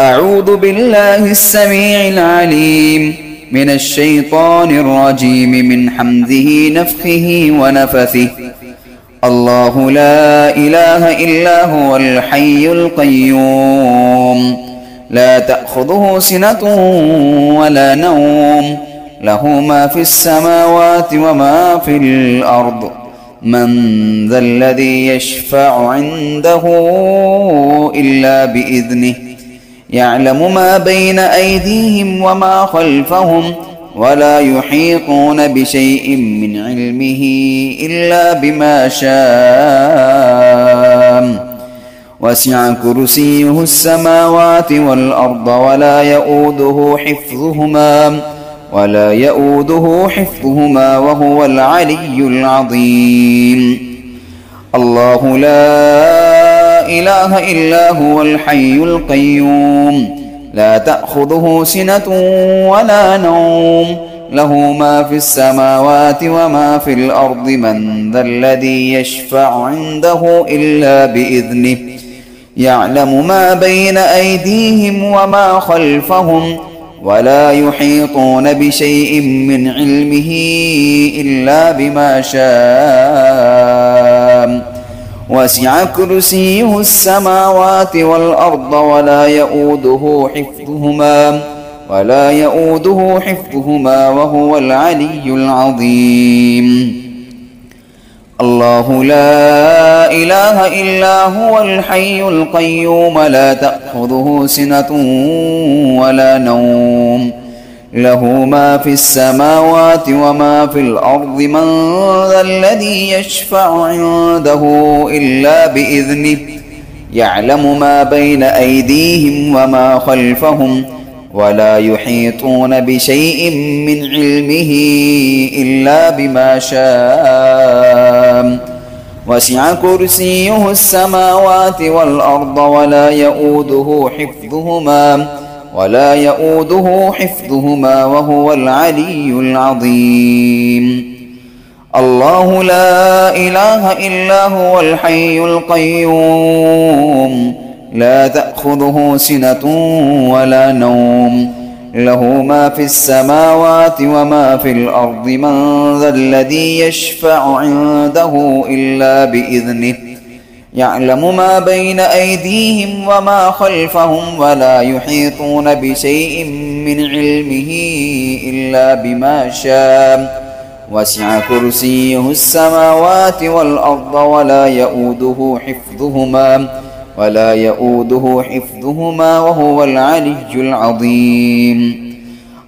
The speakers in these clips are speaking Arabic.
أعوذ بالله السميع العليم من الشيطان الرجيم من حمزه نفخه ونفثه. الله لا إله إلا هو الحي القيوم لا تأخذه سنة ولا نوم له ما في السماوات وما في الأرض من ذا الذي يشفع عنده إلا بإذنه يعلم ما بين أيديهم وما خلفهم ولا يحيطون بشيء من علمه إلا بما شاء وسع كرسيه السماوات والأرض ولا يؤوده حفظهما وهو العلي العظيم. الله لا إله إلا هو الحي القيوم لا تأخذه سنة ولا نوم له ما في السماوات وما في الأرض من ذا الذي يشفع عنده إلا بإذنه يعلم ما بين أيديهم وما خلفهم ولا يحيطون بشيء من علمه إلا بما شاء وسع كرسيه السماوات والأرض ولا يؤوده حفظهما وهو العلي العظيم. الله لا إله إلا هو الحي القيوم لا تأخذه سنة ولا نوم له ما في السماوات وما في الأرض من ذا الذي يشفع عنده إلا بإذنه يعلم ما بين أيديهم وما خلفهم ولا يحيطون بشيء من علمه إلا بما شاء وسع كرسيه السماوات والأرض ولا يؤوده حفظهما وهو العلي العظيم. الله لا إله إلا هو الحي القيوم لا تأخذه سنة ولا نوم له ما في السماوات وما في الأرض من ذا الذي يشفع عنده إلا بإذنه يعلم ما بين أيديهم وما خلفهم ولا يحيطون بشيء من علمه إلا بما شاء وسع كرسيه السماوات والأرض ولا يؤوده حفظهما وهو العلي العظيم.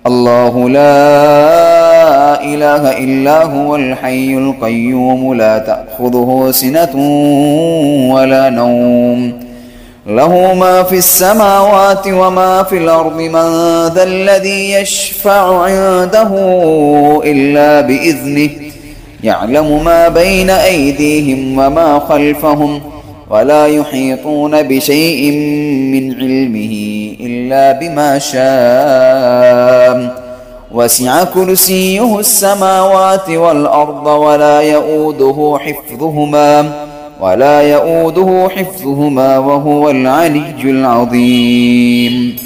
الله لا إله إلا هو الحي القيوم لا تأخذه سنة ولا نوم له ما في السماوات وما في الأرض من ذا الذي يشفع عنده إلا بإذنه يعلم ما بين أيديهم وما خلفهم ولا يحيطون بشيء من علمه إلا بما شاء وسع كرسيه السماوات والأرض ولا يؤوده حفظهما وهو العلي العظيم.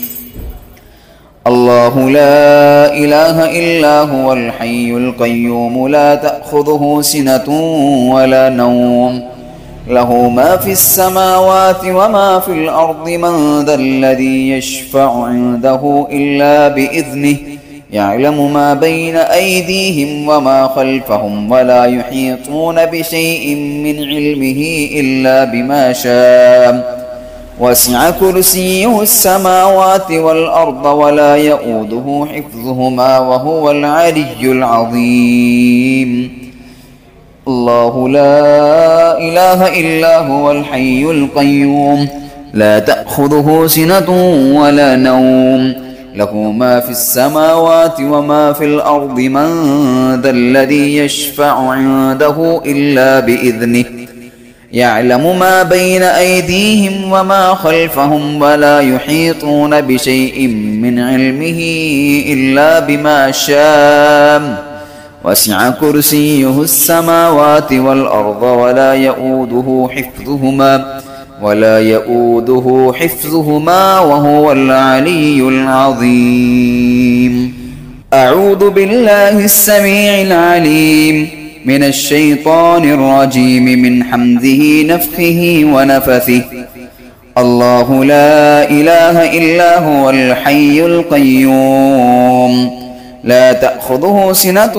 الله لا إله إلا هو الحي القيوم لا تأخذه سنة ولا نوم له ما في السماوات وما في الأرض من ذا الذي يشفع عنده إلا بإذنه يعلم ما بين أيديهم وما خلفهم ولا يحيطون بشيء من علمه إلا بما شاء وسع كرسيه السماوات والأرض ولا يؤوده حفظهما وهو العلي العظيم. الله لا إله إلا هو الحي القيوم لا تأخذه سنة ولا نوم له ما في السماوات وما في الأرض من ذا الذي يشفع عنده إلا بإذنه يعلم ما بين أيديهم وما خلفهم ولا يحيطون بشيء من علمه إلا بما شاء وسع كرسيه السماوات والأرض ولا ولا يؤوده حفظهما وهو العلي العظيم. أعوذ بالله السميع العليم من الشيطان الرجيم من حمده نفخه ونفثه. الله لا إله إلا هو الحي القيوم لا تأخذه سنة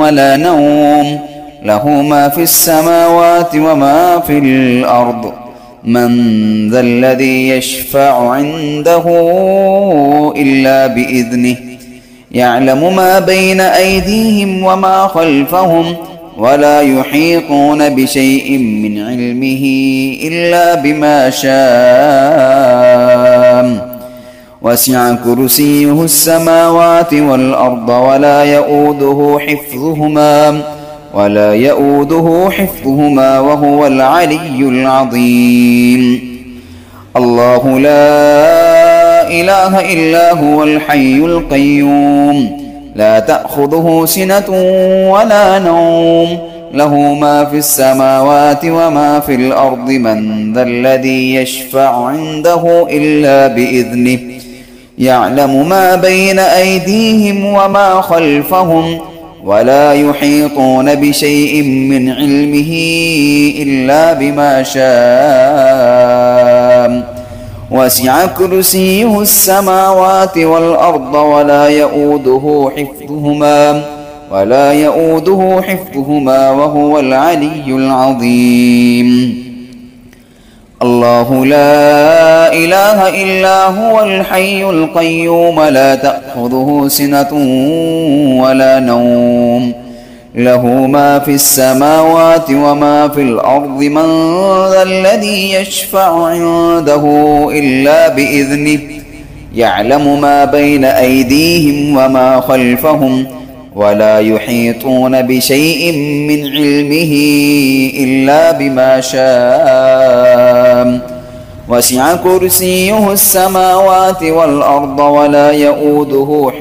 ولا نوم له ما في السماوات وما في الأرض من ذا الذي يشفع عنده إلا بإذنه يعلم ما بين أيديهم وما خلفهم ولا يحيطون بشيء من علمه إلا بما شاء وسع كرسيه السماوات والأرض ولا يؤوده حفظهما وهو العلي العظيم. الله لا إله إلا هو الحي القيوم لا تأخذه سنة ولا نوم له ما في السماوات وما في الأرض من ذا الذي يشفع عنده إلا بإذنه يعلم ما بين أيديهم وما خلفهم ولا يحيطون بشيء من علمه إلا بما شاء وسع كرسيه السماوات والأرض ولا يؤوده حفظهما وهو العلي العظيم. الله لا إله إلا هو الحي القيوم لا تأخذه سنة ولا نوم له ما في السماوات وما في الأرض من ذا الذي يشفع عنده إلا بإذنه يعلم ما بين أيديهم وما خلفهم ولا يحيطون بشيء من علمه إلا بما شاء وسع كرسيه السماوات والأرض ولا يؤوده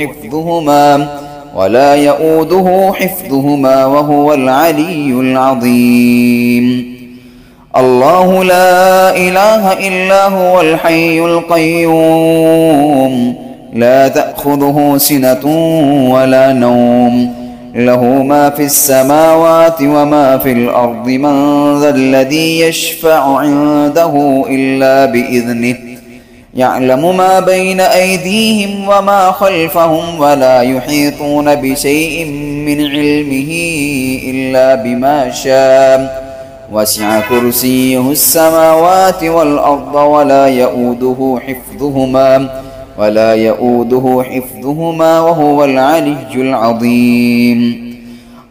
حفظهما وهو العلي العظيم. الله لا إله إلا هو الحي القيوم لا تأخذه سنة ولا نوم له ما في السماوات وما في الأرض من ذا الذي يشفع عنده إلا بإذنه يعلم ما بين أيديهم وما خلفهم ولا يحيطون بشيء من علمه إلا بما شاء وسع كرسيه السماوات والأرض ولا يؤوده حفظهما وهو العلي العظيم.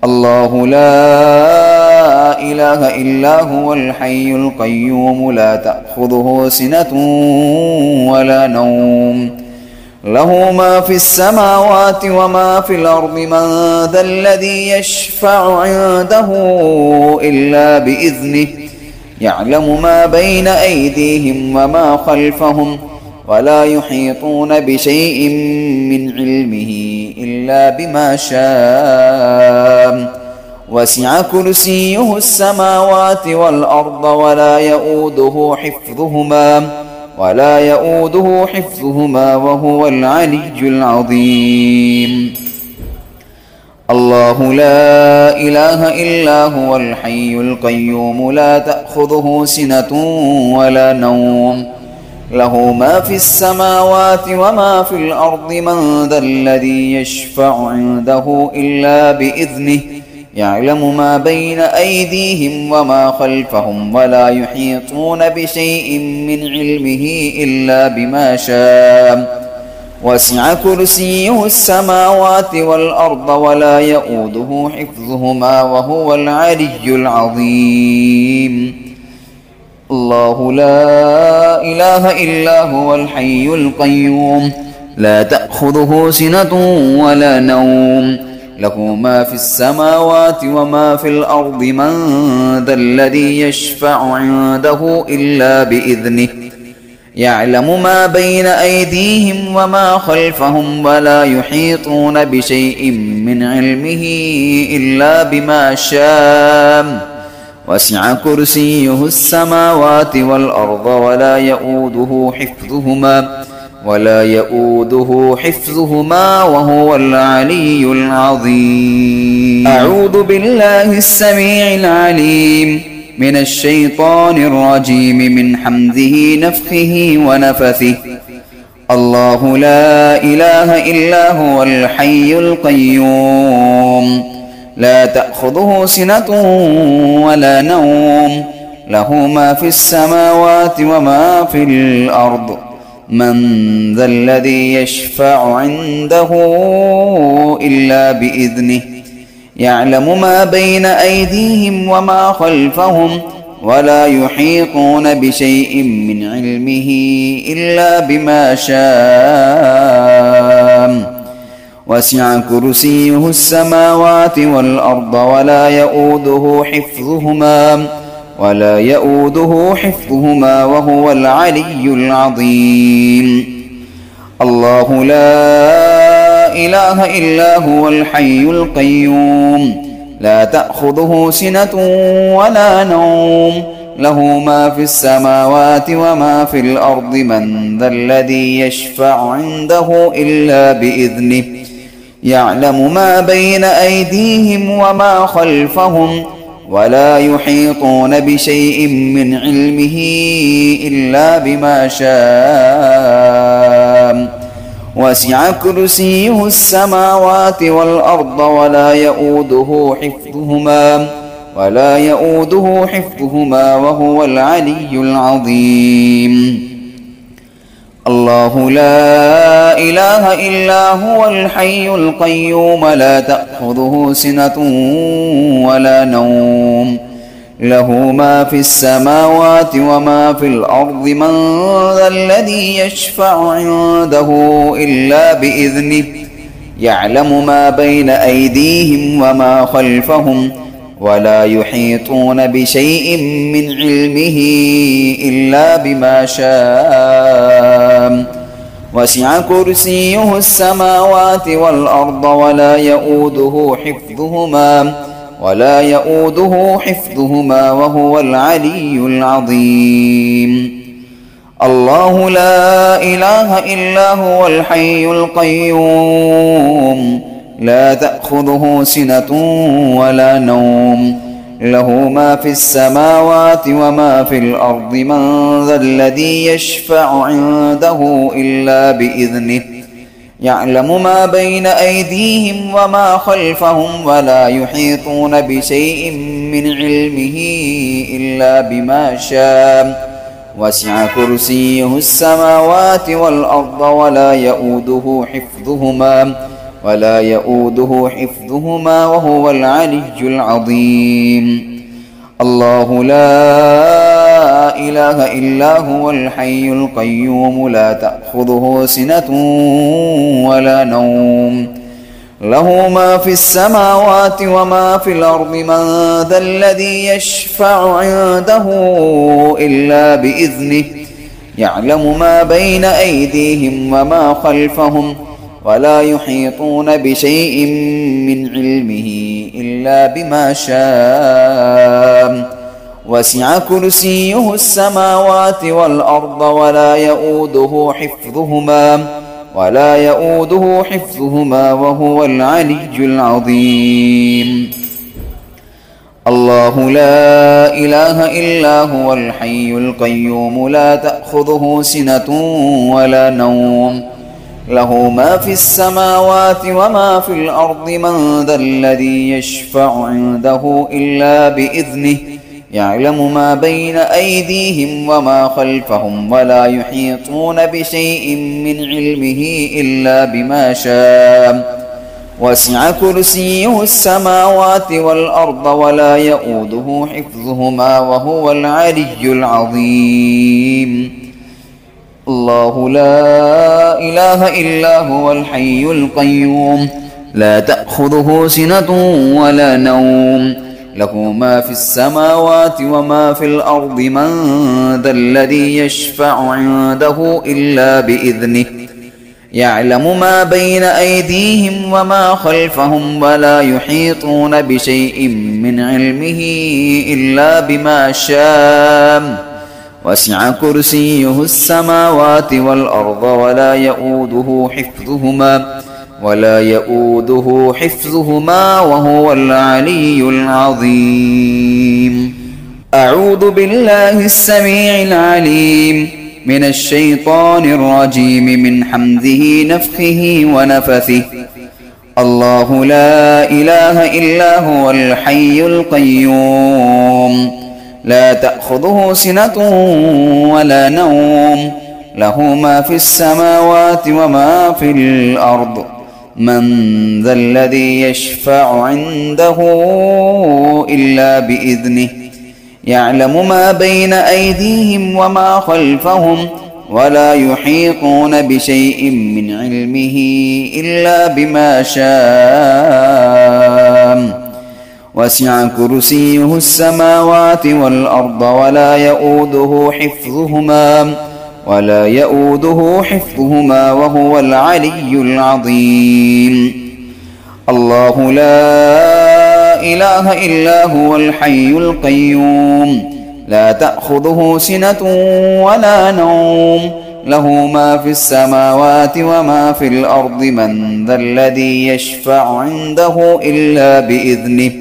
الله لا إله إلا هو الحي القيوم لا تأخذه سنة ولا نوم له ما في السماوات وما في الأرض من ذا الذي يشفع عنده إلا بإذنه يعلم ما بين أيديهم وما خلفهم ولا يحيطون بشيء من علمه إلا بما شاء وسع كرسيه السماوات والأرض ولا يؤوده حفظهما وهو العلي العظيم. الله لا إله إلا هو الحي القيوم لا تأخذه سنة ولا نوم له ما في السماوات وما في الأرض من ذا الذي يشفع عنده إلا بإذنه يعلم ما بين أيديهم وما خلفهم ولا يحيطون بشيء من علمه إلا بما شاء وسع كرسيه السماوات والأرض ولا يؤوده حفظهما وهو العلي العظيم. الله لا إله إلا هو الحي القيوم لا تأخذه سنة ولا نوم له ما في السماوات وما في الأرض من ذا الذي يشفع عنده إلا بإذنه يعلم ما بين أيديهم وما خلفهم ولا يحيطون بشيء من علمه إلا بما شاء وسع كرسيه السماوات والأرض ولا يؤوده حفظهما وهو العلي العظيم. أعوذ بالله السميع العليم من الشيطان الرجيم من حمده نفخه ونفثه. الله لا إله إلا هو الحي القيوم لا تأخذه سنة ولا نوم له ما في السماوات وما في الأرض من ذا الذي يشفع عنده إلا بإذنه يعلم ما بين أيديهم وما خلفهم ولا يحيطون بشيء من علمه إلا بما شاء وسع كرسيه السماوات والأرض ولا يؤوده حفظهما وهو العلي العظيم. الله لا إله إلا هو الحي القيوم لا تأخذه سنة ولا نوم له ما في السماوات وما في الأرض من ذا الذي يشفع عنده إلا بإذنه يعلم ما بين أيديهم وما خلفهم ولا يحيطون بشيء من علمه إلا بما شاء وسع كرسيه السماوات والأرض ولا يؤوده حفظهما وهو العلي العظيم. الله لا إله إلا هو الحي القيوم لا تأخذه سنة ولا نوم له ما في السماوات وما في الأرض من ذا الذي يشفع عنده إلا بإذنه يعلم ما بين أيديهم وما خلفهم ولا يحيطون بشيء من علمه إلا بما شاء وسع كرسيه السماوات والأرض ولا يؤوده حفظهما وهو العلي العظيم. الله لا إله إلا هو الحي القيوم لا تأخذه سنة ولا نوم له ما في السماوات وما في الأرض من ذا الذي يشفع عنده إلا بإذنه يعلم ما بين أيديهم وما خلفهم ولا يحيطون بشيء من علمه إلا بما شاء وسع كرسيه السماوات والأرض ولا يؤوده حفظهما وهو العلي العظيم. الله لا إله إلا هو الحي القيوم لا تأخذه سنة ولا نوم له ما في السماوات وما في الأرض من ذا الذي يشفع عنده إلا بإذنه يعلم ما بين أيديهم وما خلفهم ولا يحيطون بشيء من علمه إلا بما شاء وسع كرسيه السماوات والأرض ولا يؤوده حفظهما وهو العلي العظيم. الله لا إله إلا هو الحي القيوم لا تأخذه سنة ولا نوم له ما في السماوات وما في الأرض من ذا الذي يشفع عنده إلا بإذنه يعلم ما بين أيديهم وما خلفهم ولا يحيطون بشيء من علمه إلا بما شاء وسع كرسيه السماوات والأرض ولا يؤوده حفظهما وهو العلي العظيم. الله لا إله إلا هو الحي القيوم لا تأخذه سنة ولا نوم له ما في السماوات وما في الأرض من ذا الذي يشفع عنده إلا بإذنه يعلم ما بين أيديهم وما خلفهم ولا يحيطون بشيء من علمه إلا بما شاء وسع كرسيه السماوات والأرض ولا يؤوده حفظهما وهو العلي العظيم. أعوذ بالله السميع العليم من الشيطان الرجيم من حمده نفخه ونفثه. الله لا إله إلا هو الحي القيوم لا تأخذه سنة ولا نوم له ما في السماوات وما في الأرض من ذا الذي يشفع عنده إلا بإذنه يعلم ما بين أيديهم وما خلفهم ولا يحيطون بشيء من علمه إلا بما شاء وسع كرسيه السماوات والأرض ولا يؤوده حفظهما وهو العلي العظيم. الله لا إله إلا هو الحي القيوم لا تأخذه سنة ولا نوم له ما في السماوات وما في الأرض من ذا الذي يشفع عنده إلا بإذنه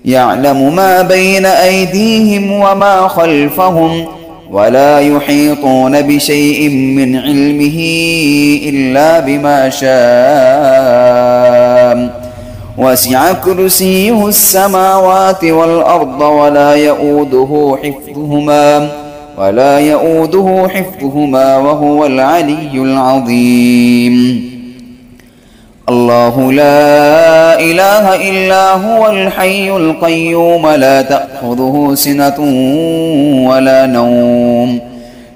يعلم ما بين أيديهم وما خلفهم ولا يحيطون بشيء من علمه إلا بما شاء وسع كرسيه السماوات والأرض ولا يؤوده حفظهما وهو العلي العظيم. الله لا إله إلا هو الحي القيوم لا تأخذه سنة ولا نوم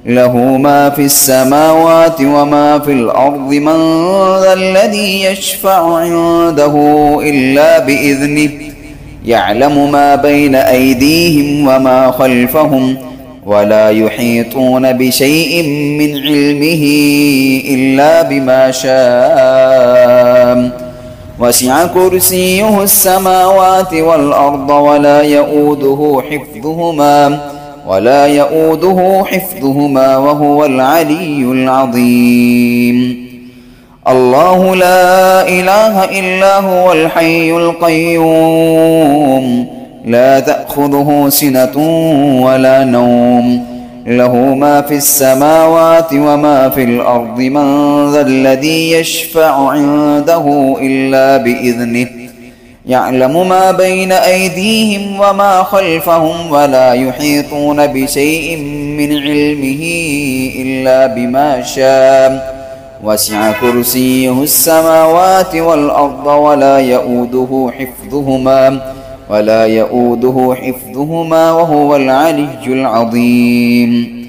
له ما في السماوات وما في الأرض من ذا الذي يشفع عنده إلا بإذنه يعلم ما بين أيديهم وما خلفهم ولا يحيطون بشيء من علمه إلا بما شاء وسع كرسيه السماوات والأرض ولا يؤوده حفظهما وهو العلي العظيم. الله لا إله إلا هو الحي القيوم لا تأخذه سنة ولا نوم له ما في السماوات وما في الأرض من ذا الذي يشفع عنده إلا بإذنه يعلم ما بين أيديهم وما خلفهم ولا يحيطون بشيء من علمه إلا بما شاء وسع كرسيه السماوات والأرض ولا يؤوده حفظهما وهو العلي العظيم.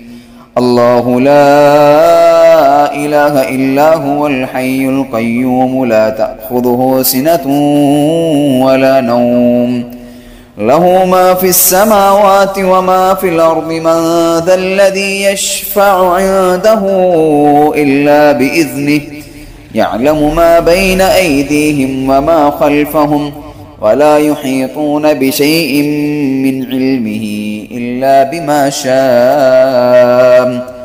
الله لا إله إلا هو الحي القيوم لا تأخذه سنة ولا نوم له ما في السماوات وما في الأرض من ذا الذي يشفع عنده إلا بإذنه يعلم ما بين أيديهم وما خلفهم ولا يحيطون بشيء من علمه إلا بما شاء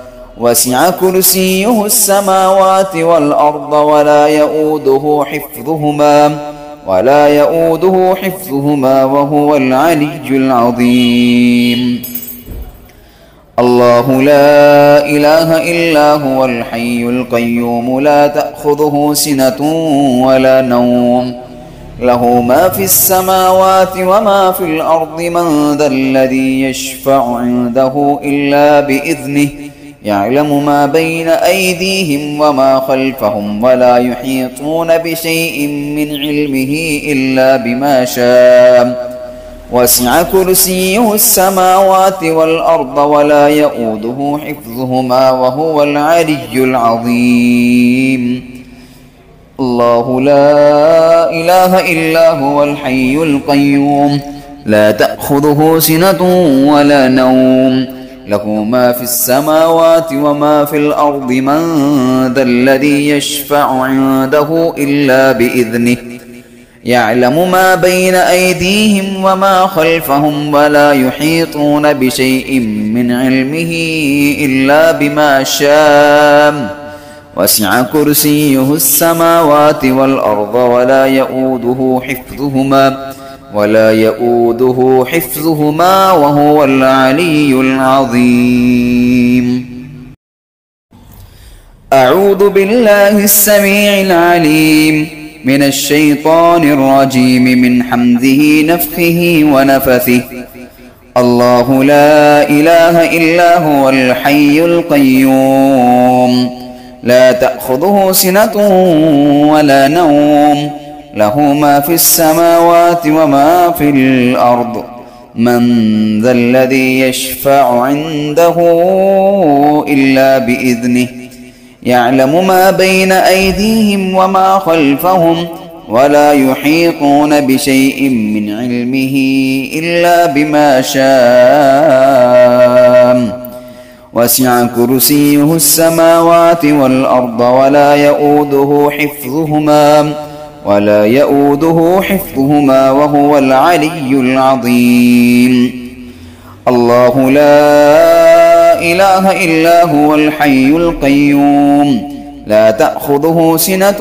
وسع كرسيه السماوات والأرض ولا يؤوده حفظهما وهو العلي العظيم. الله لا إله إلا هو الحي القيوم لا تأخذه سنة ولا نوم له ما في السماوات وما في الأرض من ذا الذي يشفع عنده إلا بإذنه يعلم ما بين أيديهم وما خلفهم ولا يحيطون بشيء من علمه إلا بما شاء وسع كرسيه السماوات والأرض ولا يؤوده حفظهما وهو العلي العظيم. الله لا إله إلا هو الحي القيوم لا تأخذه سنة ولا نوم له ما في السماوات وما في الأرض من ذا الذي يشفع عنده إلا بإذنه يعلم ما بين أيديهم وما خلفهم ولا يحيطون بشيء من علمه إلا بما شاء وسع كرسيه السماوات والأرض ولا يؤوده حفظهما وهو العلي العظيم. أعوذ بالله السميع العليم من الشيطان الرجيم من حمده نفخه ونفثه. الله لا إله إلا هو الحي القيوم لا تأخذه سنة ولا نوم له ما في السماوات وما في الأرض من ذا الذي يشفع عنده إلا بإذنه يعلم ما بين أيديهم وما خلفهم ولا يحيطون بشيء من علمه إلا بما شاء وسع كرسيه السماوات والأرض ولا يؤوده حفظهما وهو العلي العظيم. الله لا إله إلا هو الحي القيوم لا تأخذه سنة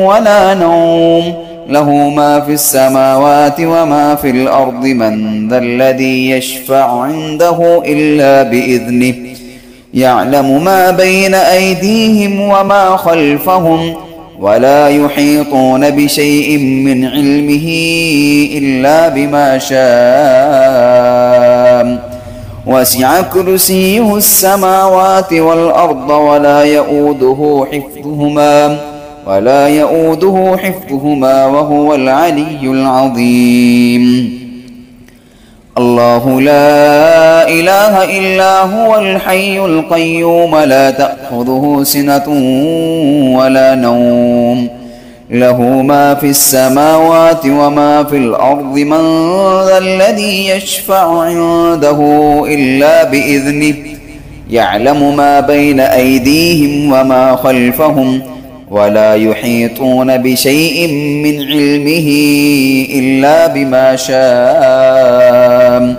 ولا نوم له ما في السماوات وما في الأرض من ذا الذي يشفع عنده إلا بإذنه يعلم ما بين أيديهم وما خلفهم ولا يحيطون بشيء من علمه إلا بما شاء وسع كرسيه السماوات والأرض ولا يؤوده حفظهما وهو العلي العظيم. الله لا إله إلا هو الحي القيوم لا تأخذه سنة ولا نوم له ما في السماوات وما في الأرض من ذا الذي يشفع عنده إلا بإذنه يعلم ما بين أيديهم وما خلفهم ولا يحيطون بشيء من علمه إلا بما شاء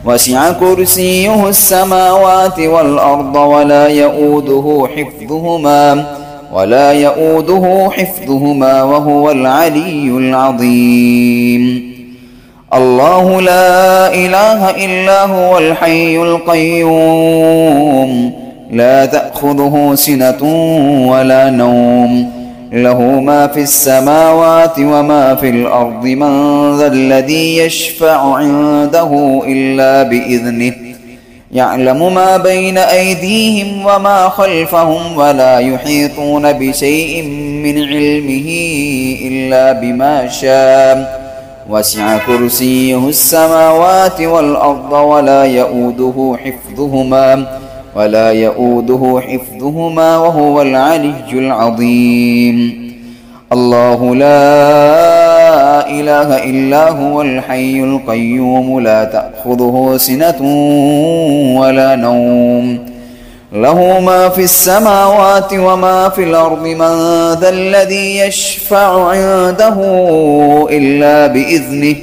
وسع كرسيه السماوات والأرض ولا يؤوده حفظهما وهو العلي العظيم. الله لا إله إلا هو الحي القيوم لا تأخذه سنة ولا نوم له ما في السماوات وما في الأرض من ذا الذي يشفع عنده إلا بإذنه يعلم ما بين أيديهم وما خلفهم ولا يحيطون بشيء من علمه إلا بما شاء وسع كرسيه السماوات والأرض ولا يؤوده حفظهما وهو العلي العظيم. الله لا إله إلا هو الحي القيوم لا تأخذه سنة ولا نوم له ما في السماوات وما في الأرض من ذا الذي يشفع عنده إلا بإذنه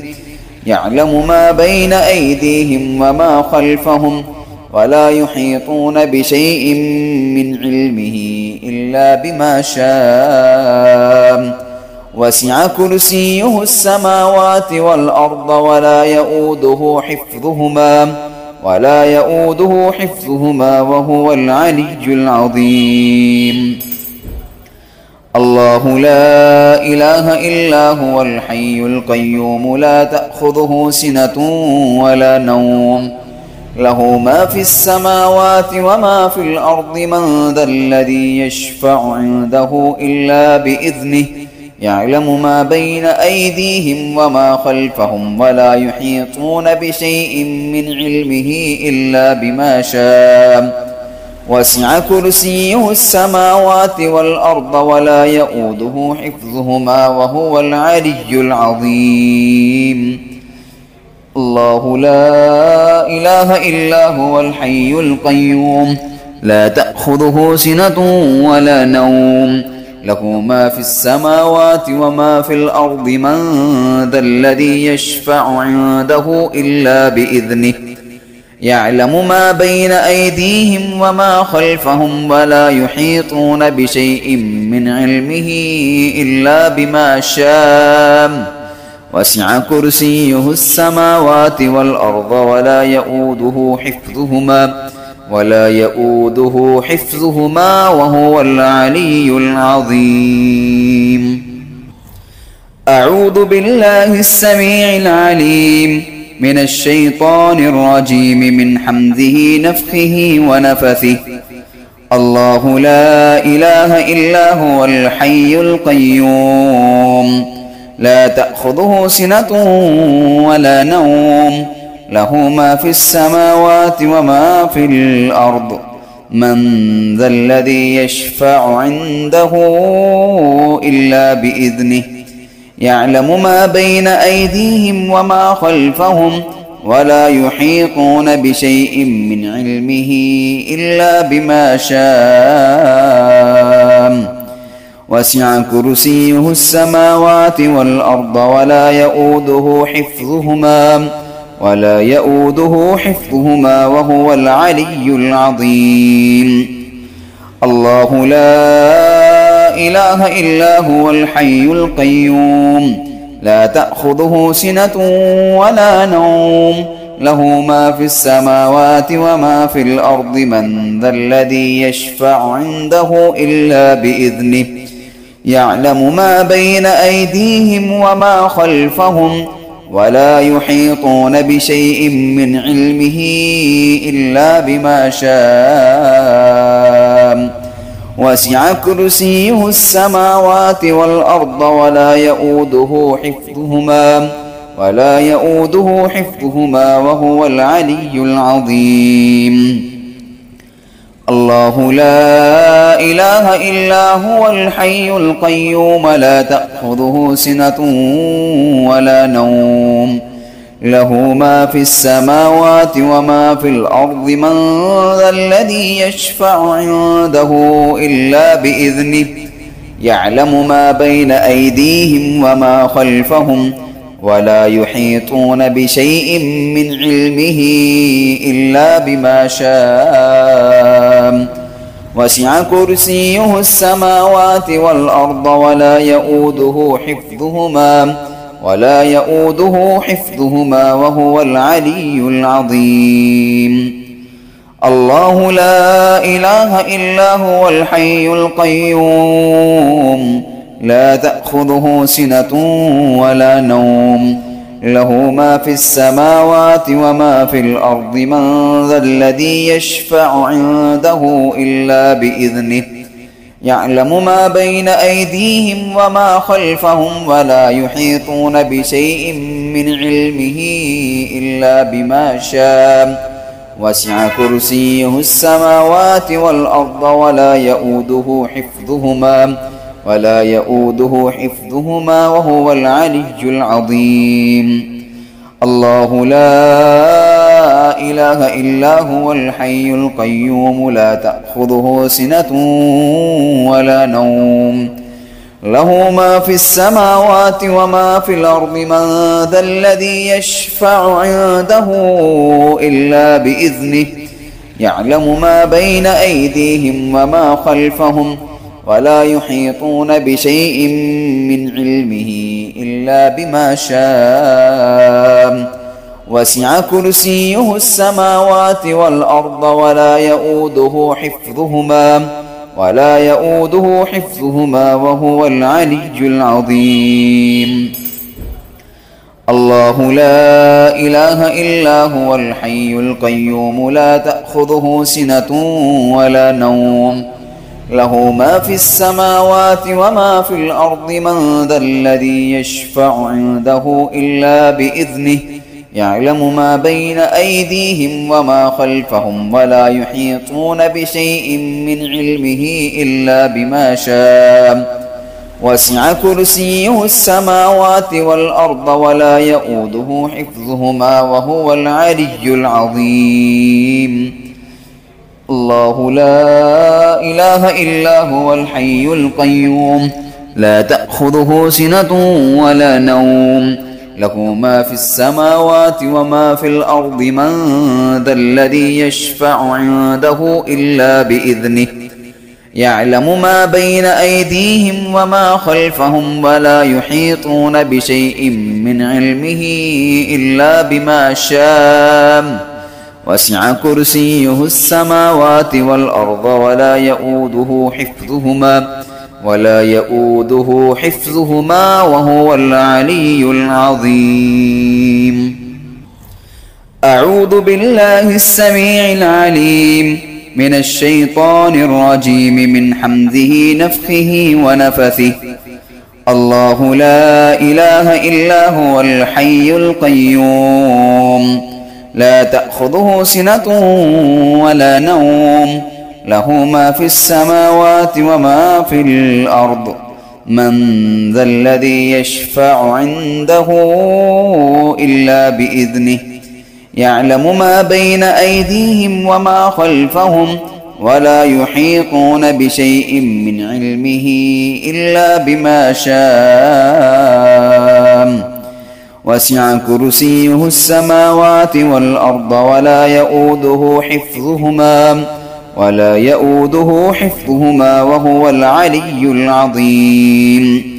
يعلم ما بين أيديهم وما خلفهم ولا يحيطون بشيء من علمه إلا بما شاء وسع كرسيه السماوات والأرض ولا يؤوده حفظهما وهو العلي العظيم. الله لا إله إلا هو الحي القيوم لا تأخذه سنة ولا نوم له ما في السماوات وما في الأرض من ذا الذي يشفع عنده إلا بإذنه يعلم ما بين أيديهم وما خلفهم ولا يحيطون بشيء من علمه إلا بما شاء وسع كرسيه السماوات والأرض ولا يؤوده حفظهما وهو العلي العظيم. الله لا إله إلا هو الحي القيوم لا تأخذه سنة ولا نوم له ما في السماوات وما في الأرض من ذا الذي يشفع عنده إلا بإذنه يعلم ما بين أيديهم وما خلفهم ولا يحيطون بشيء من علمه إلا بما شاء وسع كرسيه السماوات والأرض ولا يؤوده حفظهما وهو العلي العظيم. أعوذ بالله السميع العليم من الشيطان الرجيم من حمده نفخه ونفثه. الله لا إله إلا هو الحي القيوم لا تأخذه سنة ولا نوم له ما في السماوات وما في الأرض من ذا الذي يشفع عنده إلا بإذنه يعلم ما بين أيديهم وما خلفهم ولا يحيطون بشيء من علمه إلا بما شاء وسع كرسيه السماوات والأرض ولا يؤوده حفظهما وهو العلي العظيم. الله لا إله إلا هو الحي القيوم لا تأخذه سنة ولا نوم له ما في السماوات وما في الأرض من ذا الذي يشفع عنده إلا بإذنه يعلم ما بين أيديهم وما خلفهم ولا يحيطون بشيء من علمه إلا بما شاء وسع كرسيه السماوات والأرض ولا يؤوده حفظهما وهو العلي العظيم. الله لا إله إلا هو الحي القيوم لا تأخذه سنة ولا نوم له ما في السماوات وما في الأرض من ذا الذي يشفع عنده إلا بإذنه يعلم ما بين أيديهم وما خلفهم ولا يحيطون بشيء من علمه إلا بما شاء وسع كرسيه السماوات والأرض ولا يؤوده حفظهما وهو العلي العظيم. الله لا إله إلا هو الحي القيوم لا تأخذه سنة ولا نوم له ما في السماوات وما في الأرض من ذا الذي يشفع عنده إلا بإذنه يعلم ما بين أيديهم وما خلفهم ولا يحيطون بشيء من علمه إلا بما شاء وسع كرسيه السماوات والأرض ولا يؤوده حفظهما وهو العلي العظيم. الله لا إله إلا هو الحي القيوم لا تأخذه سنة ولا نوم له ما في السماوات وما في الأرض من ذا الذي يشفع عنده إلا بإذنه يعلم ما بين أيديهم وما خلفهم ولا يحيطون بشيء من علمه إلا بما شاء وسع كرسيه السماوات والأرض ولا يؤوده حفظهما وهو العلي العظيم. الله لا إله إلا هو الحي القيوم لا تأخذه سنة ولا نوم له ما في السماوات وما في الأرض من ذا الذي يشفع عنده إلا بإذنه يعلم ما بين أيديهم وما خلفهم ولا يحيطون بشيء من علمه إلا بما شاء وسع كرسيه السماوات والأرض ولا يؤوده حفظهما وهو العلي العظيم. الله لا إله إلا هو الحي القيوم لا تأخذه سنة ولا نوم له ما في السماوات وما في الأرض من ذا الذي يشفع عنده إلا بإذنه يعلم ما بين أيديهم وما خلفهم ولا يحيطون بشيء من علمه إلا بما شاء وسع كرسيه السماوات والأرض ولا يؤوده حفظهما وهو العلي العظيم. أعوذ بالله السميع العليم من الشيطان الرجيم من حمده نفخه ونفثه. الله لا إله إلا هو الحي القيوم لا تأخذه سنة ولا نوم له ما في السماوات وما في الأرض من ذا الذي يشفع عنده إلا بإذنه يعلم ما بين أيديهم وما خلفهم ولا يحيطون بشيء من علمه إلا بما شاء وسع كرسيه السماوات والأرض ولا يؤوده حفظهما وهو العلي العظيم.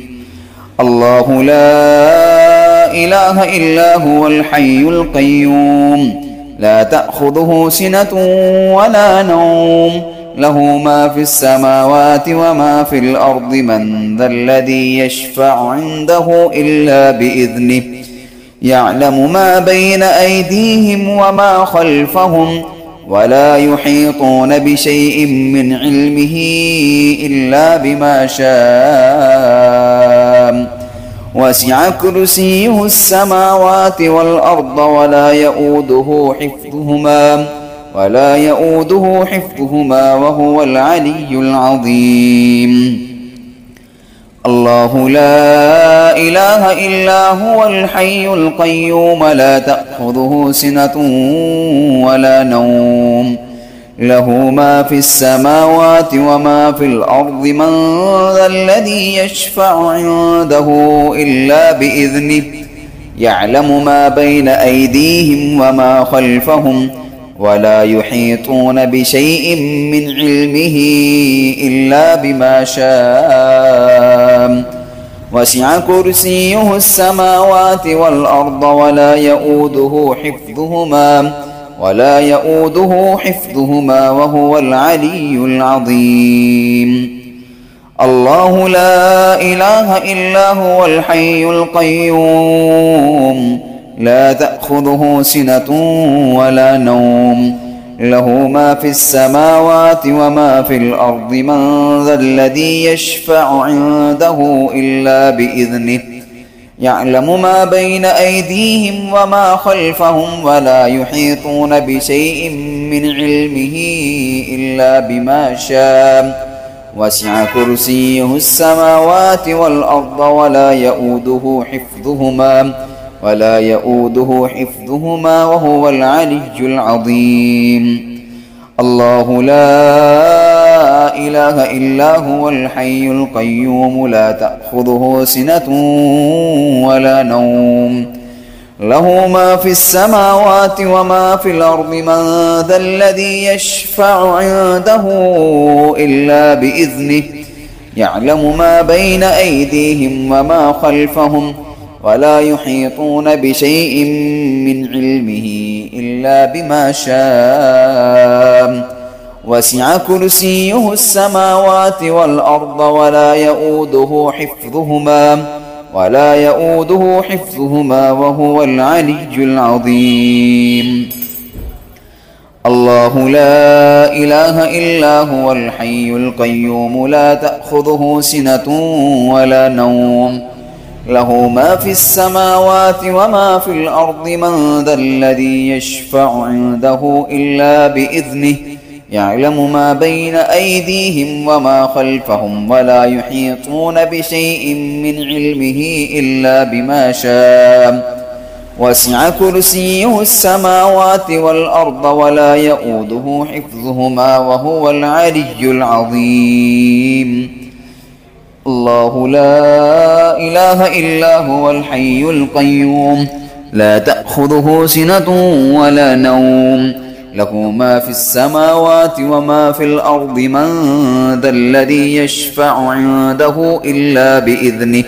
الله لا إله إلا هو الحي القيوم لا تأخذه سنة ولا نوم له ما في السماوات وما في الأرض من ذا الذي يشفع عنده إلا بإذنه يعلم ما بين أيديهم وما خلفهم ولا يحيطون بشيء من علمه إلا بما شاء وسع كرسيه السماوات والأرض ولا يؤوده حفظهما وهو العلي العظيم. الله لا إله إلا هو الحي القيوم لا تأخذه سنة ولا نوم له ما في السماوات وما في الأرض من ذا الذي يشفع عنده إلا بإذنه يعلم ما بين أيديهم وما خلفهم ولا يحيطون بشيء من علمه إلا بما شاء وسع كرسيه السماوات والأرض ولا يؤوده حفظهما وهو العلي العظيم. الله لا إله إلا هو الحي القيوم لا تأخذه سنة ولا نوم له ما في السماوات وما في الأرض من ذا الذي يشفع عنده إلا بإذنه يعلم ما بين أيديهم وما خلفهم ولا يحيطون بشيء من علمه إلا بما شاء وسع كرسيه السماوات والأرض ولا يؤوده حفظهما وهو العلي العظيم. الله لا إله إلا هو الحي القيوم لا تأخذه سنة ولا نوم له ما في السماوات وما في الأرض من ذا الذي يشفع عنده إلا بإذنه يعلم ما بين أيديهم وما خلفهم ولا يحيطون بشيء من علمه إلا بما شاء وسع كرسيه السماوات والأرض ولا يؤوده حفظهما وهو العلي العظيم. الله لا إله إلا هو الحي القيوم لا تأخذه سنة ولا نوم له ما في السماوات وما في الأرض من ذا الذي يشفع عنده إلا بإذنه يعلم ما بين أيديهم وما خلفهم ولا يحيطون بشيء من علمه إلا بما شاء وسع كرسيه السماوات والأرض ولا يؤوده حفظهما وهو العلي العظيم. الله لا إله إلا هو الحي القيوم لا تأخذه سنة ولا نوم له ما في السماوات وما في الأرض من ذا الذي يشفع عنده إلا بإذنه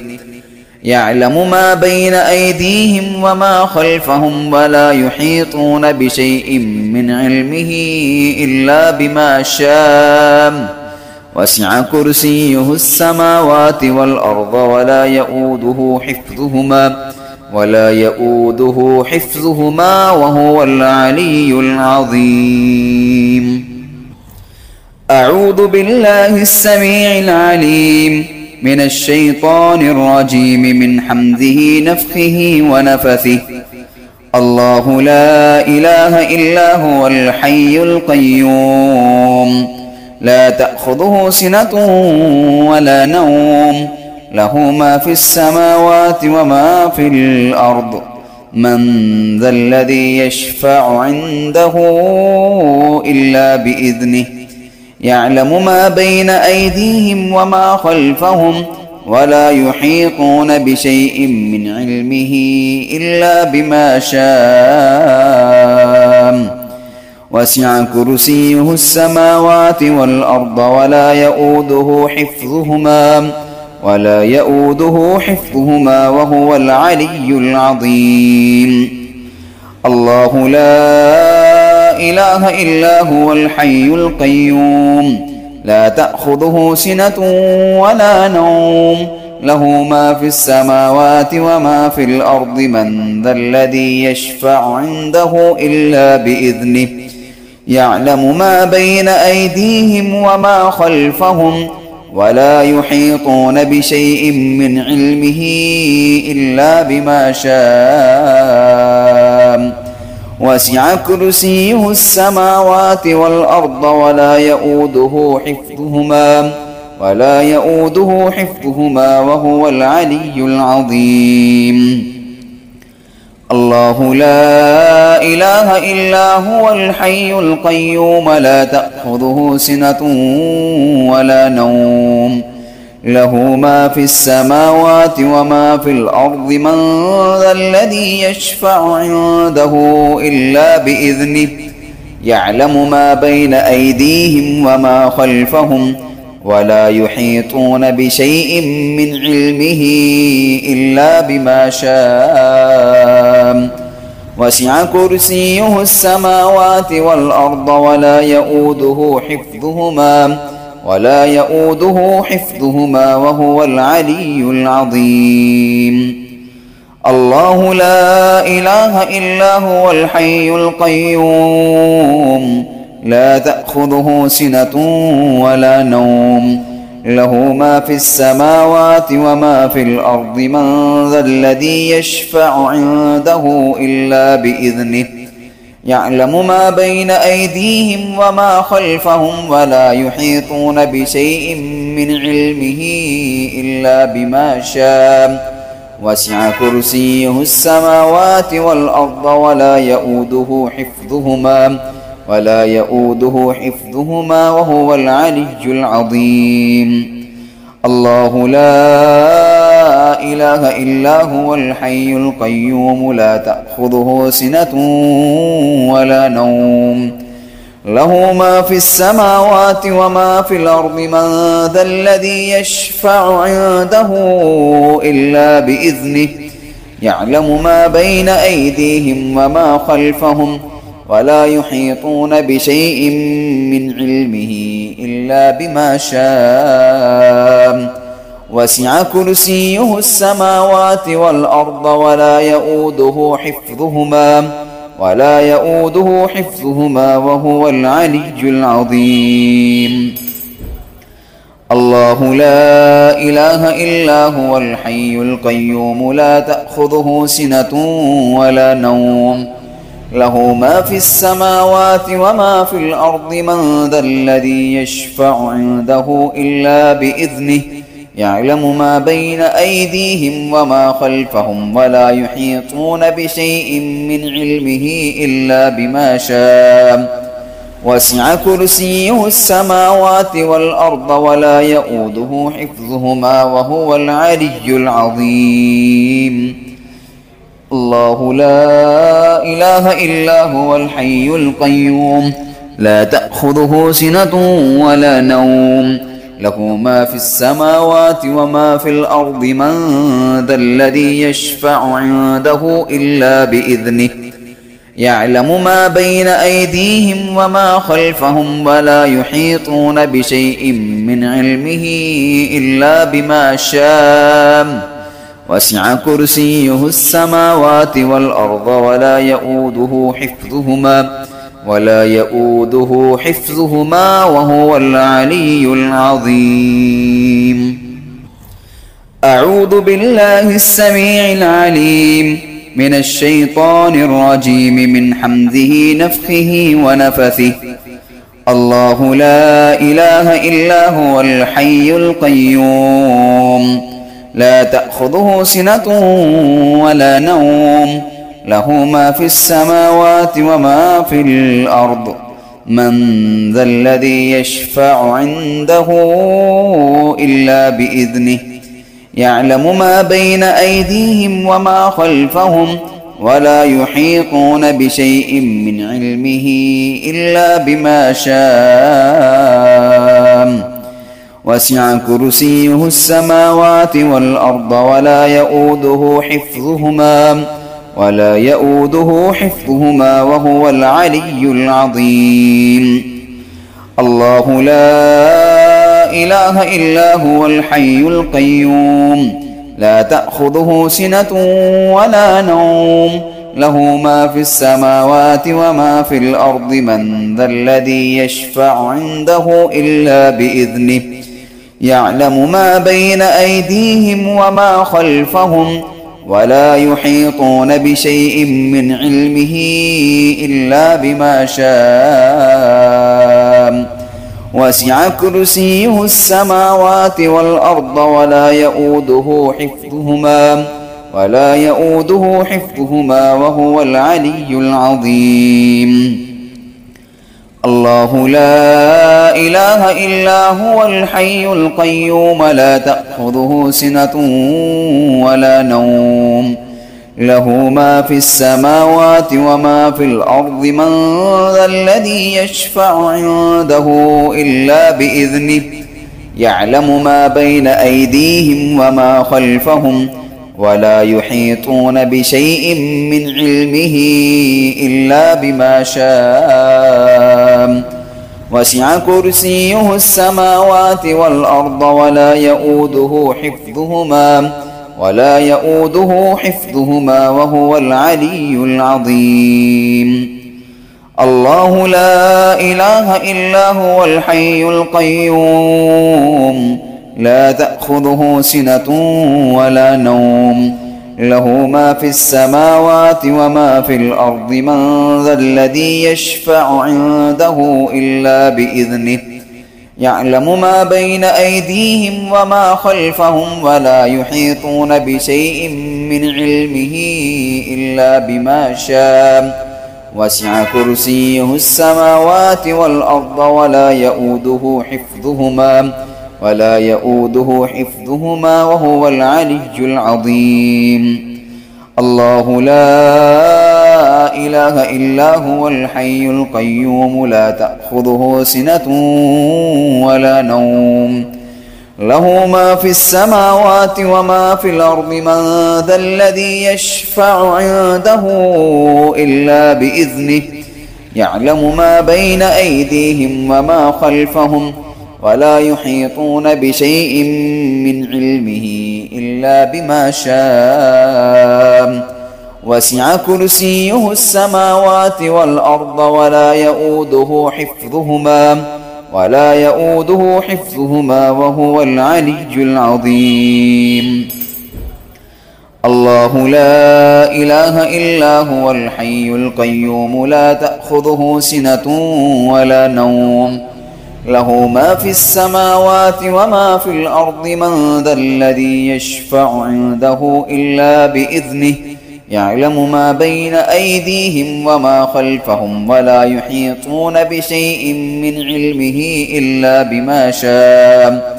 يعلم ما بين أيديهم وما خلفهم ولا يحيطون بشيء من علمه إلا بما شاء وسع كرسيه السماوات والأرض ولا يؤوده حفظهما وهو العلي العظيم. أعوذ بالله السميع العليم من الشيطان الرجيم من حمده نفخه ونفثه. الله لا إله إلا هو الحي القيوم لا تأخذه سنة ولا نوم له ما في السماوات وما في الأرض من ذا الذي يشفع عنده إلا بإذنه يعلم ما بين أيديهم وما خلفهم ولا يحيطون بشيء من علمه إلا بما شاء وسع كرسيه السماوات والأرض ولا يؤوده حفظهما وهو العلي العظيم. الله لا إله إلا هو الحي القيوم لا تأخذه سنة ولا نوم له ما في السماوات وما في الأرض من ذا الذي يشفع عنده إلا بإذنه يعلم ما بين أيديهم وما خلفهم ولا يحيطون بشيء من علمه إلا بما شاء وسع كرسيه السماوات والأرض ولا يؤوده حفظهما وهو العلي العظيم. الله لا إله إلا هو الحي القيوم لا تأخذه سنة ولا نوم له ما في السماوات وما في الأرض من ذا الذي يشفع عنده إلا بإذنه يعلم ما بين أيديهم وما خلفهم ولا يحيطون بشيء من علمه إلا بما شاء وسع كرسيه السماوات والأرض ولا يؤوده حفظهما وهو العلي العظيم. الله لا إله إلا هو الحي القيوم لا تأخذه سنة ولا نوم له ما في السماوات وما في الأرض من ذا الذي يشفع عنده إلا بإذنه يعلم ما بين أيديهم وما خلفهم ولا يحيطون بشيء من علمه إلا بما شاء وسع كرسيه السماوات والأرض ولا يؤوده حفظهما وهو العلي العظيم. الله لا إله إلا هو الحي القيوم لا تأخذه سنة ولا نوم له ما في السماوات وما في الأرض من ذا الذي يشفع عنده إلا بإذنه يعلم ما بين أيديهم وما خلفهم ولا يحيطون بشيء من علمه إلا بما شاء وسع كرسيه السماوات والأرض ولا يؤوده حفظهما وهو العلي العظيم. الله لا إله إلا هو الحي القيوم لا تأخذه سنة ولا نوم له ما في السماوات وما في الأرض من ذا الذي يشفع عنده إلا بإذنه يعلم ما بين أيديهم وما خلفهم ولا يحيطون بشيء من علمه إلا بما شاء وسع كرسيه السماوات والأرض ولا يؤوده حفظهما وهو العلي العظيم. الله لا إله إلا هو الحي القيوم لا تأخذه سنة ولا نوم له ما في السماوات وما في الأرض من ذا الذي يشفع عنده إلا بإذنه يعلم ما بين أيديهم وما خلفهم ولا يحيطون بشيء من علمه إلا بما شاء وسع كرسيه السماوات والأرض ولا يؤوده حفظهما وهو العلي العظيم. أعوذ بالله السميع العليم من الشيطان الرجيم من حمزه نفخه ونفثه. الله لا إله إلا هو الحي القيوم لا تأخذه سنة ولا نوم له ما في السماوات وما في الأرض من ذا الذي يشفع عنده إلا بإذنه يعلم ما بين أيديهم وما خلفهم ولا يحيطون بشيء من علمه إلا بما شاء وسع كرسيه السماوات والأرض ولا يؤوده حفظهما وهو العلي العظيم. الله لا إله إلا هو الحي القيوم لا تأخذه سنة ولا نوم له ما في السماوات وما في الأرض من ذا الذي يشفع عنده إلا بإذنه يعلم ما بين أيديهم وما خلفهم ولا يحيطون بشيء من علمه إلا بما شاء وسع كرسيه السماوات والأرض ولا يؤوده حفظهما وهو العلي العظيم. الله لا إله إلا هو الحي القيوم لا تأخذه سنة ولا نوم له ما في السماوات وما في الأرض من ذا الذي يشفع عنده إلا بإذنه يعلم ما بين أيديهم وما خلفهم ولا يحيطون بشيء من علمه إلا بما شاء وسع كرسيه السماوات والأرض ولا يؤوده حفظهما وهو العلي العظيم. الله لا إله إلا هو الحي القيوم لا تأخذه سنة ولا نوم له ما في السماوات وما في الأرض من ذا الذي يشفع عنده إلا بإذنه يعلم ما بين أيديهم وما خلفهم ولا يحيطون بشيء من علمه إلا بما شاء وسع كرسيه السماوات والأرض ولا يؤوده حفظهما وهو العلي العظيم. الله لا إله إلا هو الحي القيوم لا تأخذه سنة ولا نوم له ما في السماوات وما في الأرض من ذا الذي يشفع عنده إلا بإذنه يعلم ما بين أيديهم وما خلفهم ولا يحيطون بشيء من علمه إلا بما شاء وسع كرسيه السماوات والأرض ولا يؤوده حفظهما وهو العلي العظيم. الله لا إله إلا هو الحي القيوم لا تأخذه سنة ولا نوم له ما في السماوات وما في الأرض من ذا الذي يشفع عنده إلا بإذنه يعلم ما بين أيديهم وما خلفهم ولا يحيطون بشيء من علمه إلا بما شاء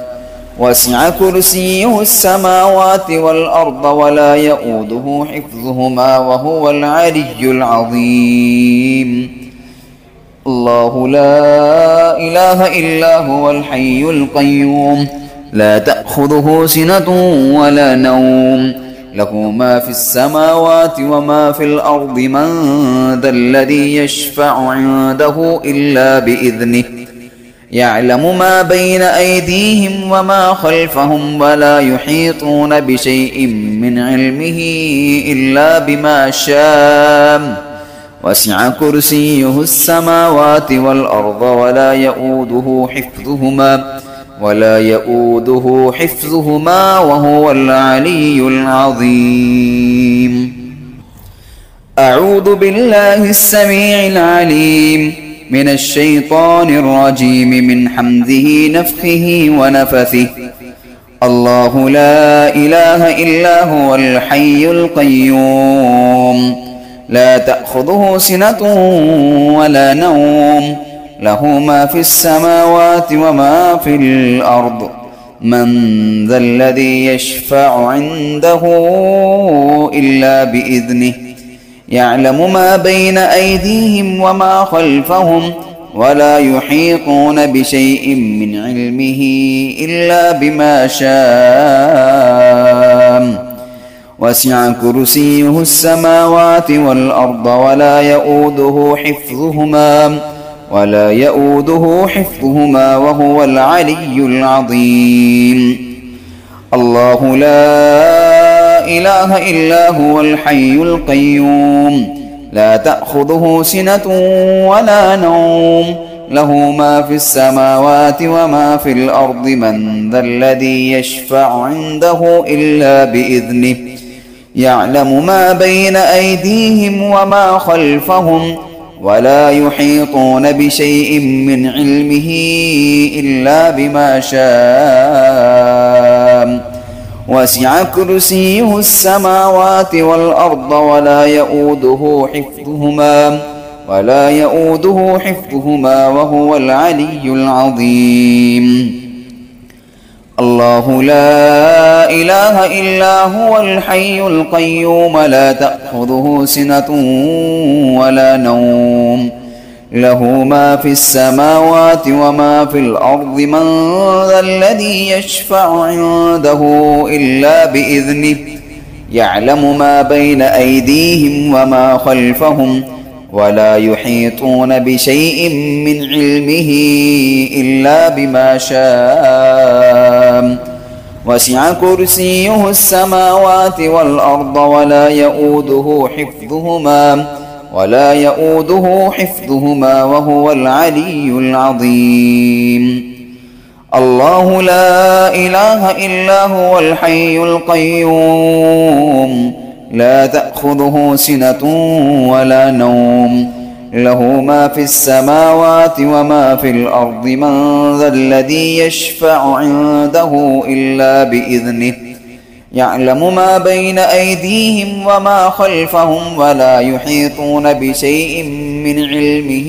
وسع كرسيه السماوات والأرض ولا يؤوده حفظهما وهو العلي العظيم الله لا إله إلا هو الحي القيوم لا تأخذه سنة ولا نوم له ما في السماوات وما في الأرض من ذا الذي يشفع عنده إلا بإذنه يعلم ما بين أيديهم وما خلفهم ولا يحيطون بشيء من علمه إلا بما شاء وسع كرسيه السماوات والأرض ولا يؤوده حفظهما وهو العلي العظيم أعوذ بالله السميع العليم من الشيطان الرجيم من حمده نفخه ونفثه الله لا إله إلا هو الحي القيوم لا تأخذه سنة ولا نوم له ما في السماوات وما في الأرض من ذا الذي يشفع عنده إلا بإذنه يعلم ما بين أيديهم وما خلفهم ولا يحيطون بشيء من علمه إلا بما شاء وسع كرسيه السماوات والأرض ولا يؤوده حفظهما وهو العلي العظيم الله لا إله إلا هو الحي القيوم لا تأخذه سنة ولا نوم له ما في السماوات وما في الأرض من ذا الذي يشفع عنده إلا بإذنه يعلم ما بين أيديهم وما خلفهم ولا يحيطون بشيء من علمه إلا بما شاء وسع كرسيه السماوات والأرض ولا يؤوده حفظهما وهو العلي العظيم الله لا إله إلا هو الحي القيوم لا تأخذه سنة ولا نوم له ما في السماوات وما في الأرض من ذا الذي يشفع عنده إلا بإذنه يعلم ما بين أيديهم وما خلفهم ولا يحيطون بشيء من علمه إلا بما شاء وسع كرسيه السماوات والأرض ولا يؤوده حفظهما وهو العلي العظيم الله لا إله إلا هو الحي القيوم لا تأخذه سنة ولا نوم له ما في السماوات وما في الأرض من ذا الذي يشفع عنده إلا بإذنه يعلم ما بين أيديهم وما خلفهم ولا يحيطون بشيء من علمه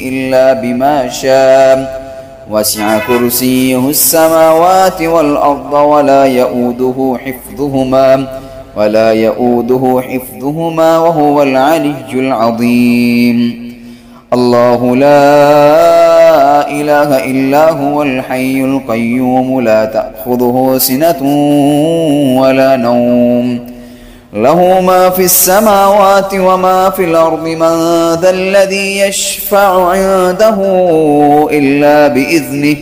إلا بما شاء وسع كرسيه السماوات والأرض ولا يؤوده حفظهما وهو العلي العظيم الله لا إله إلا هو الحي القيوم لا تأخذه سنة ولا نوم له ما في السماوات وما في الأرض من ذا الذي يشفع عنده إلا بإذنه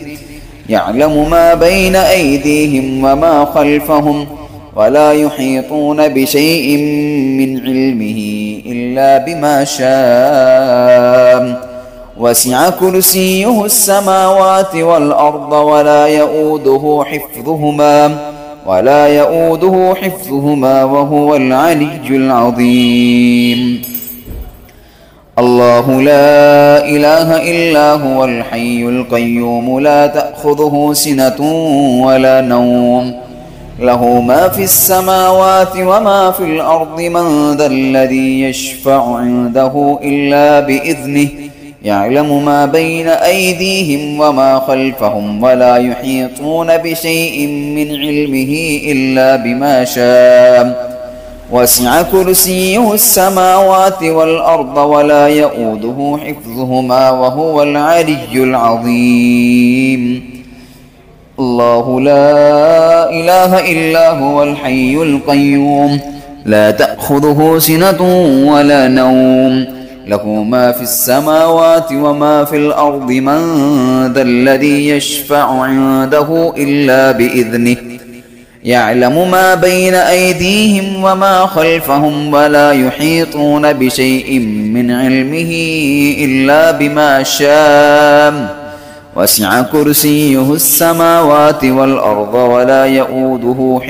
يعلم ما بين أيديهم وما خلفهم ولا يحيطون بشيء من علمه إلا بما شاء وسع كرسيه السماوات والأرض ولا يؤوده حفظهما وهو العلي العظيم. الله لا إله إلا هو الحي القيوم لا تأخذه سنة ولا نوم له ما في السماوات وما في الأرض من ذا الذي يشفع عنده إلا بإذنه يعلم ما بين أيديهم وما خلفهم ولا يحيطون بشيء من علمه إلا بما شاء وسع كرسيه السماوات والأرض ولا يؤوده حفظهما وهو العلي العظيم. الله لا إله إلا هو الحي القيوم لا تأخذه سنة ولا نوم له ما في السماوات وما في الأرض من ذا الذي يشفع عنده إلا بإذنه يعلم ما بين أيديهم وما خلفهم ولا يحيطون بشيء من علمه إلا بما شاء وسع كرسيه السماوات والأرض ولا يؤوده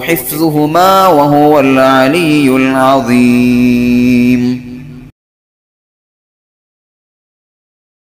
حفظهما وهو العلي العظيم.